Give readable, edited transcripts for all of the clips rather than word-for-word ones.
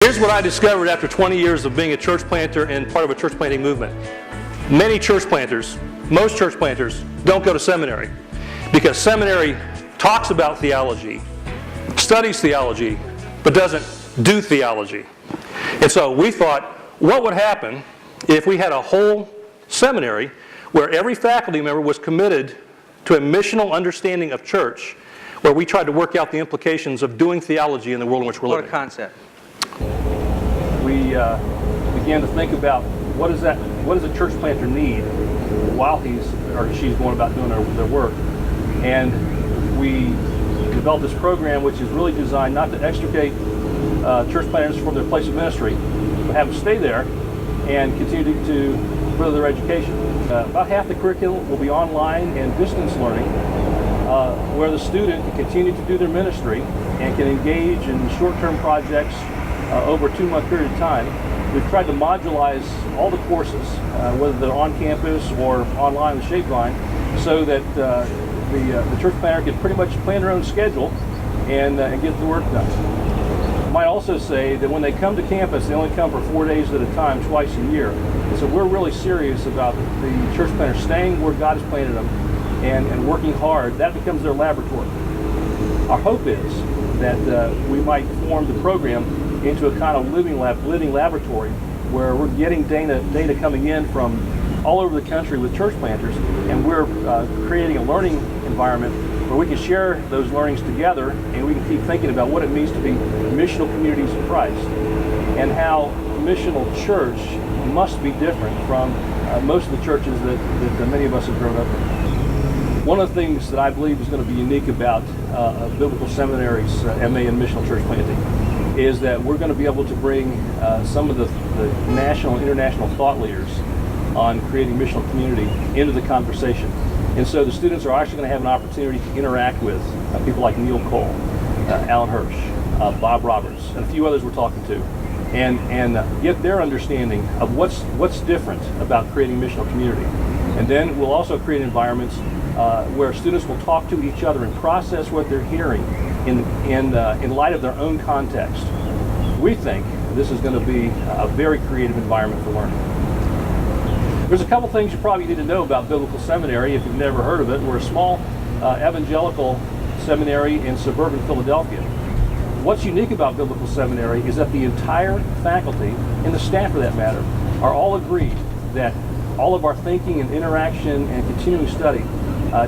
Here's what I discovered after 20 years of being a church planter and part of a church planting movement. Many church planters, most church planters, don't go to seminary because seminary talks about theology, studies theology, but doesn't do theology. And so we thought, what would happen if we had a whole seminary where every faculty member was committed to a missional understanding of church, where we tried to work out the implications of doing theology in the world in which we're living. What a concept. We began to think about what does a church planter need while he's or she's going about doing their work. And we developed this program which is really designed not to extricate church planters from their place of ministry, but have them stay there and continue to further their education. About half the curriculum will be online and distance learning, where the student can continue to do their ministry and can engage in short-term projects over a 2-month period of time. We've tried to modularize all the courses, whether they're on campus or online with Shapevine, so that the church planter can pretty much plan their own schedule and get the work done. I might also say that when they come to campus, they only come for 4 days at a time, twice a year. And so we're really serious about the church planter staying where God has planted them and working hard. That becomes their laboratory. Our hope is that we might form the program into a kind of living laboratory where we're getting data coming in from all over the country with church planters, and we're creating a learning environment where we can share those learnings together, and we can keep thinking about what it means to be missional communities of Christ and how missional church must be different from most of the churches that many of us have grown up in. One of the things that I believe is going to be unique about Biblical Seminary's MA in Missional Church Planting is that we're going to be able to bring some of the national and international thought leaders on creating missional community into the conversation. And so the students are actually going to have an opportunity to interact with people like Neil Cole, Alan Hirsch, Bob Roberts, and a few others we're talking to, and get their understanding of what's different about creating missional community. And then we'll also create environments where students will talk to each other and process what they're hearing in light of their own context. We think this is going to be a very creative environment for learning. There's a couple things you probably need to know about Biblical Seminary if you've never heard of it. We're a small evangelical seminary in suburban Philadelphia. What's unique about Biblical Seminary is that the entire faculty, and the staff for that matter, are all agreed that all of our thinking and interaction and continuing study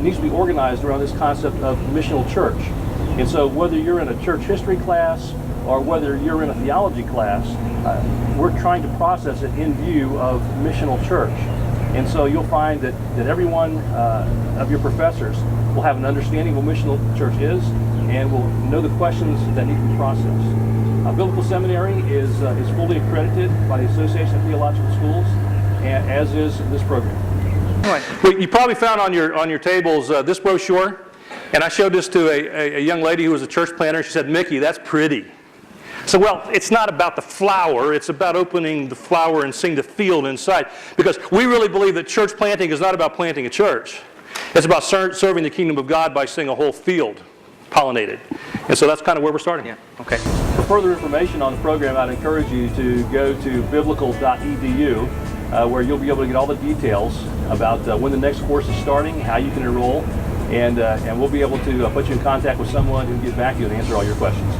needs to be organized around this concept of missional church. And so whether you're in a church history class or whether you're in a theology class, we're trying to process it in view of missional church. And so you'll find that every one of your professors will have an understanding of what missional church is and will know the questions that need to be processed. Biblical Seminary is fully accredited by the Association of Theological Schools, and as is this program. You probably found on your tables this brochure, and I showed this to a young lady who was a church planter. She said, "Mickey, that's pretty." So, well, it's not about the flower, it's about opening the flower and seeing the field inside. Because we really believe that church planting is not about planting a church. It's about serving the kingdom of God by seeing a whole field pollinated. And so that's kind of where we're starting. Yeah, okay. For further information on the program, I'd encourage you to go to biblical.edu, where you'll be able to get all the details about when the next course is starting, how you can enroll, and we'll be able to put you in contact with someone who can get back to you and answer all your questions.